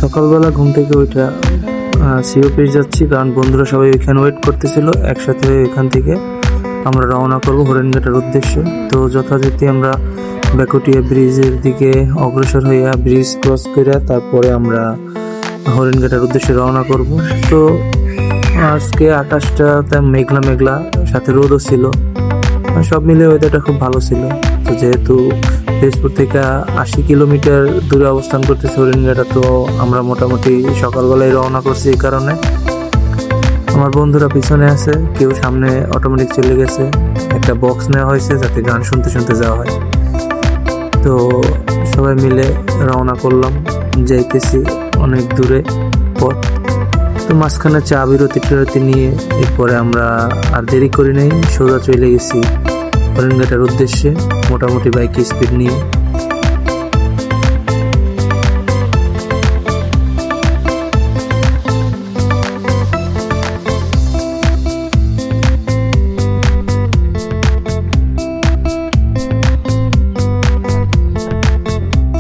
সকালবেলা ঘুম থেকে ওইটা সিও অফিস যাচ্ছি, কারণ বন্ধুরা সবাই ওইখানে ওয়েট করতেছিল। একসাথে এখান থেকে আমরা রওনা করব হরিণঘাটার উদ্দেশ্যে। তো যথারীতি আমরা বেকুটিয়া ব্রিজের দিকে অগ্রসর হইয়া ব্রিজ ক্রস করে তারপরে আমরা হরিণঘাটার উদ্দেশ্যে রওনা করব। তো আজকে আকাশটা মেঘলা মেঘলা, সাথে রোদও ছিল, সব মিলে ওয়েদারটা খুব ভালো ছিল। তো যেহেতু তেজপুর থেকে 80 কিলোমিটার দূরে অবস্থান করতেছে হরিণঘাটা, তো আমরা মোটামুটি সকালবেলায় রওনা করছি। এই কারণে আমার বন্ধুরা পিছনে আছে, কেউ সামনে অটোমেটিক চলে গেছে। একটা বক্স নেওয়া হয়েছে যাতে গান শুনতে শুনতে যাওয়া হয়। তো সবাই মিলে রওনা করলাম, যাইতেছি অনেক দূরে পথ। তো মাঝখানে চা বিরতি নিয়ে এরপরে আমরা আর দেরি করি নাই, সোজা চলে গেছি হরিণঘাটার উদ্দেশ্যে মোটামুটি বাইক স্পিড নিয়ে।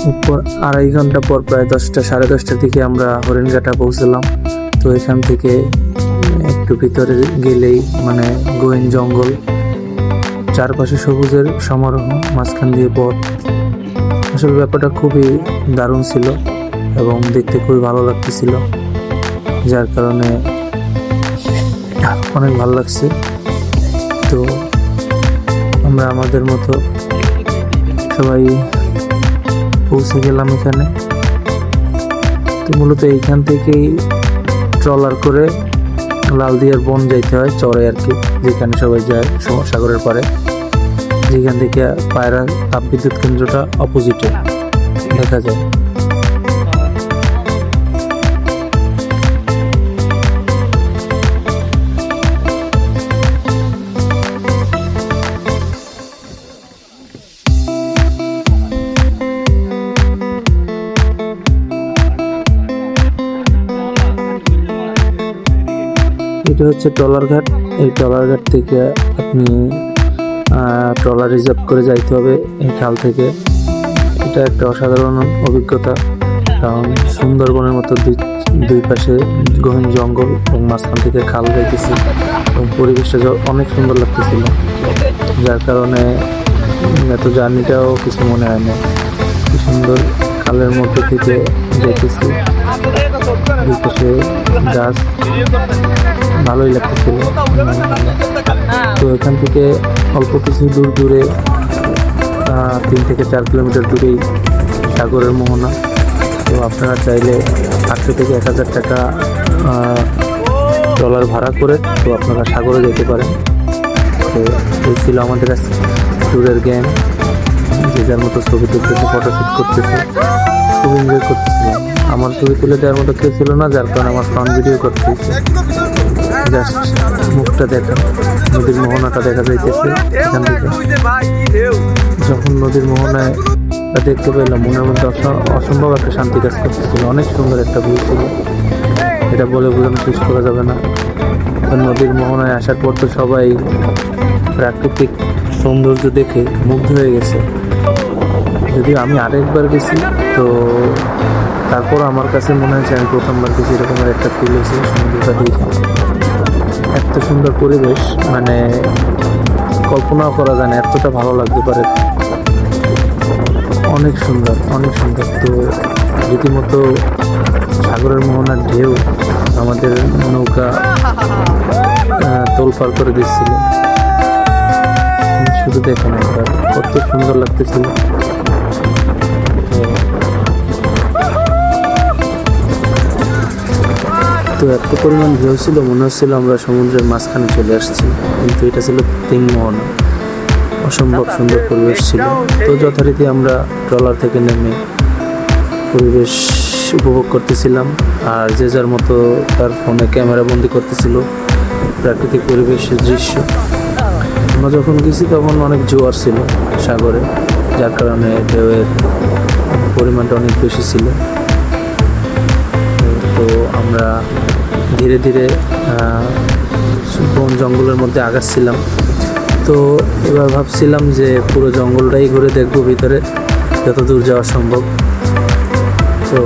এরপর 2.5 ঘন্টা পর প্রায় 10টা সাড়ে 10টার দিকে আমরা হরিণঘাটা পৌঁছলাম। তো এখান থেকে একটু ভিতরে গেলেই মানে গহীন জঙ্গল, চারপাশে সবুজের সমারোহ, মাঝখান দিয়ে পথ। আসলে ব্যাপারটা খুবই দারুণ ছিল এবং দেখতে খুবই ভালো লাগতেছিল, যার কারণে অনেক ভালো লাগছে। তো আমরা আমাদের মতো সবাই পৌঁছে গেলাম এখানে। তো মূলত এইখান থেকেই ট্রলার করে লালদিয়ার বন যাইতে হয়, চরে আর কি, যেখানে সবাই যায় সাগরের পাড়ে, যেখান থেকে পায়রা তাপবিদ্যুৎ কেন্দ্রটা অপোজিটে দেখা যায়। এটা হচ্ছে ট্রলার ঘাট। এই ট্রলার ঘাট থেকে আপনি ট্রলার রিজার্ভ করে যাইতে হবে এই খাল থেকে। এটা একটা অসাধারণ অভিজ্ঞতা, কারণ সুন্দরবনের মতো দুই পাশে গহীন জঙ্গল এবং মাঝখান থেকে খাল যাইতেছি এবং পরিবেশটা অনেক সুন্দর লাগতেছিল, যার কারণে এত জার্নিটাও কিছু মনে হয় না। কি সুন্দর খালের মধ্যে থেকে যাইতেছি, দুই পাশে গাছ, ভালোই লাগতেছিল। তো এখান থেকে অল্প কিছু দূরে 3 থেকে 4 কিলোমিটার দূরেই সাগরের মোহনা। তো আপনারা চাইলে 800 থেকে 1000 টাকা ডলার ভাড়া করে তো আপনারা সাগরে যেতে পারেন। তো এই ছিল আমাদের ট্যুরের জ্ঞান, যে যার মতো ছবি তুলতেছে, ফটোশ্যুট করতেছে, খুব এনজয় করতেছিলাম। আমার ছবি তুলে দেওয়ার মতো কেউ ছিল না, যার কারণে আমার ফ্রন্ট ভিডিও করতে হয়েছে। জাস্ট মুখটা দেখা, নদীর মোহনাটা দেখা যাইতেছে এখান থেকে। যখন নদীর মোহনায় দেখতে পেলাম, মনের মধ্যে অসম্ভব একটা শান্তি কাজ করতেছিল। অনেক সুন্দর একটা ভিউ ছিল, এটা বলে বোঝানো শেষ করা যাবে না। নদীর মোহনায় আসার পর তো সবাই প্রাকৃতিক সৌন্দর্য দেখে মুগ্ধ হয়ে গেছে। যদিও আমি আরেকবার গেছি, তো তারপর আমার কাছে মনে হয়েছে আমি প্রথমবার গেছি এরকমের একটা ফিল হয়েছে সমুদ্রটা দেখে। এত সুন্দর পরিবেশ, মানে কল্পনাও করা যায় না এতটা ভালো লাগতে পারে। অনেক সুন্দর, অনেক সুন্দর। তো রীতিমতো সাগরের মোহনার ঢেউ আমাদের নৌকা তোলপাড় করে দিচ্ছিল। শুধু দেখেন একবার কত সুন্দর লাগতেছিল। তো এত পরিমাণ ঢেউ ছিল, মনে হচ্ছিল আমরা সমুদ্রের মাঝখানে চলে আসছি, কিন্তু এটা ছিল 3 মোহনা। অসম্ভব সুন্দর পরিবেশ ছিল। তো যথারীতি আমরা ট্রলার থেকে নেমে পরিবেশ উপভোগ করতেছিলাম, আর যে যার মতো তার ফোনে ক্যামেরা বন্দি করতেছিল প্রাকৃতিক পরিবেশের দৃশ্য। আমরা যখন গেছি তখন অনেক জোয়ার ছিল সাগরে, যার কারণে ঢেউয়ের পরিমাণটা অনেক বেশি ছিল। তো আমরা ধীরে ধীরে বন জঙ্গলের মধ্যে আগাচ্ছিলাম। তো এবার ভাবছিলাম যে পুরো জঙ্গলটাই ঘুরে দেখবো ভিতরে, যত দূর যাওয়া সম্ভব। তো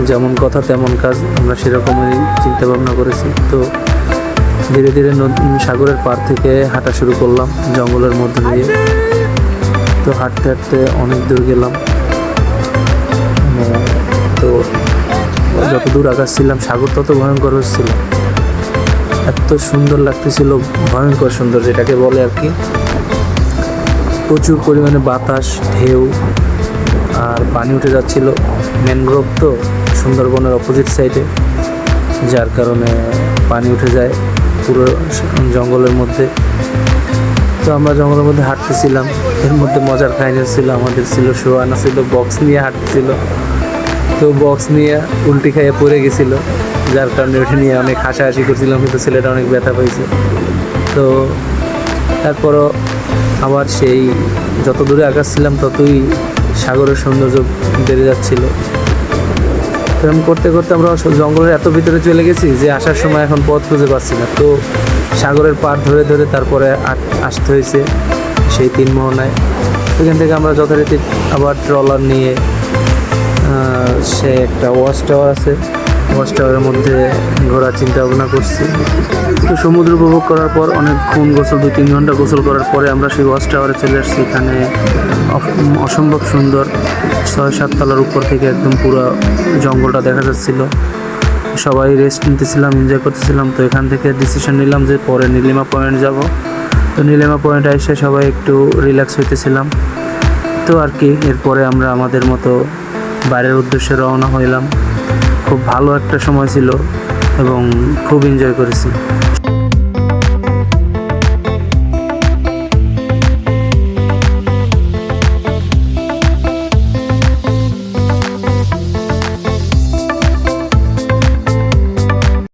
যেমন কথা তেমন কাজ, আমরা সেরকমই চিন্তা ভাবনা করেছি। তো ধীরে ধীরে সাগরের পার থেকে হাঁটা শুরু করলাম জঙ্গলের মধ্যে দিয়ে। তো হাঁটতে হাঁটতে অনেক দূর গেলাম। তো যত দূর আগাচ্ছিলাম সাগর তত ভয়ঙ্কর হচ্ছিল, এত সুন্দর লাগতেছিল, ভয়ঙ্কর সুন্দর যেটাকে বলে আর কি। প্রচুর পরিমাণে বাতাস, ঢেউ, আর পানি উঠে যাচ্ছিল। ম্যানগ্রোভ তো সুন্দরবনের অপোজিট সাইডে, যার কারণে পানি উঠে যায় পুরো জঙ্গলের মধ্যে। তো আমরা জঙ্গলের মধ্যে হাঁটতেছিলাম। এর মধ্যে মজার কাহিনী ছিল, আমাদের ছিল সোয়ানা ছিল বক্স নিয়ে হাঁটতেছিল। তো বক্স নিয়ে উল্টি খাইয়ে পড়ে গেছিলো, যার কারণে ওঠে নিয়ে অনেক হাসাহাসি করছিলাম, কিন্তু ছেলেটা অনেক ব্যথা পাইছে। তো তারপরও আবার সেই যত দূরে আগাচ্ছিলাম ততই সাগরের সৌন্দর্য বেড়ে যাচ্ছিল। এরকম করতে করতে আমরা জঙ্গলের এত ভিতরে চলে গেছি যে আসার সময় এখন পথ খুঁজে পাচ্ছি না। তো সাগরের পাড় ধরে ধরে তারপরে আসতে হয়েছে সেই 3 মোহনায়। ওইখান থেকে আমরা যথারীতি আবার ট্রলার নিয়ে সে একটা ওয়াচ টাওয়ার আছে, ওয়াচ টাওয়ারের মধ্যে ঘোরার চিন্তা ভাবনা করছি। তো সমুদ্র উপভোগ করার পর অনেকক্ষণ গোসল, 2-3 ঘন্টা গোসল করার পরে আমরা সেই ওয়াচ টাওয়ারে চলে আসছি। এখানে অসম্ভব সুন্দর 6-7 তলার উপর থেকে একদম পুরো জঙ্গলটা দেখা যাচ্ছিল। সবাই রেস্ট নিতেছিলাম, এনজয় করতেছিলাম। তো এখান থেকে ডিসিশন নিলাম যে পরে নীলিমা পয়েন্ট যাব। তো নীলিমা পয়েন্টে এসে সবাই একটু রিল্যাক্স হইতেছিলাম। তো আর কি, এরপরে আমরা আমাদের মতো বাইরের উদ্দেশ্যে রওনা হইলাম। খুব ভালো একটা সময় ছিল এবং খুব এনজয় করেছি।